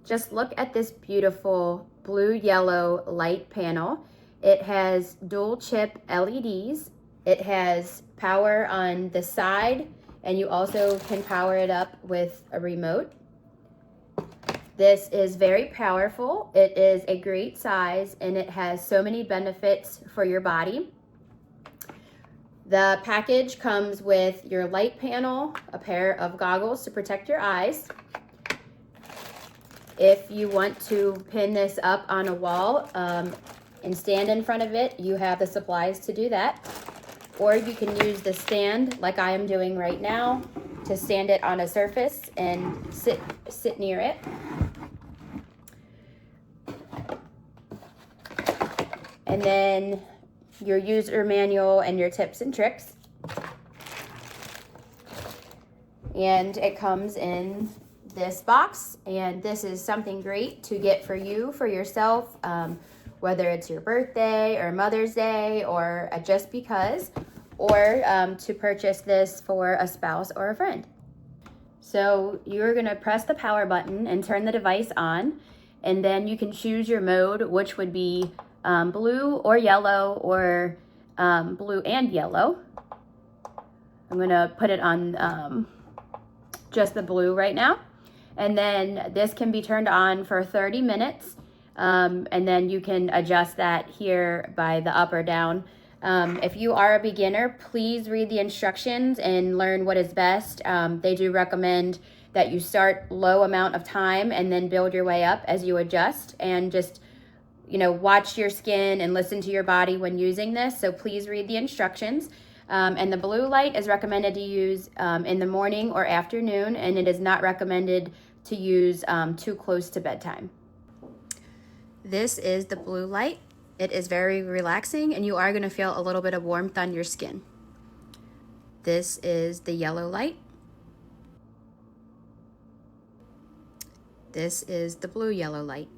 Just look at this beautiful blue-yellow light panel. It has dual chip LEDs. It has power on the side, and you also can power it up with a remote. This is very powerful. It is a great size, and it has so many benefits for your body. The package comes with your light panel, a pair of goggles to protect your eyes. If you want to pin this up on a wall and stand in front of it, you have the supplies to do that. Or you can use the stand like I am doing right now to stand it on a surface and sit near it. And then your user manual and your tips and tricks. And it comes in this box, and this is something great to get for you, for yourself, whether it's your birthday or Mother's Day or just because, or to purchase this for a spouse or a friend. So you're gonna press the power button and turn the device on, and then you can choose your mode, which would be blue or yellow, or blue and yellow. I'm gonna put it on just the blue right now. And then this can be turned on for 30 minutes. And then you can adjust that here by the up or down. If you are a beginner, please read the instructions and learn what is best. They do recommend that you start low amount of time and then build your way up as you adjust, and just, you know, watch your skin and listen to your body when using this. So please read the instructions. And the blue light is recommended to use in the morning or afternoon, and it is not recommended to use too close to bedtime. This is the blue light. It is very relaxing, and you are going to feel a little bit of warmth on your skin. This is the yellow light. This is the blue-yellow light.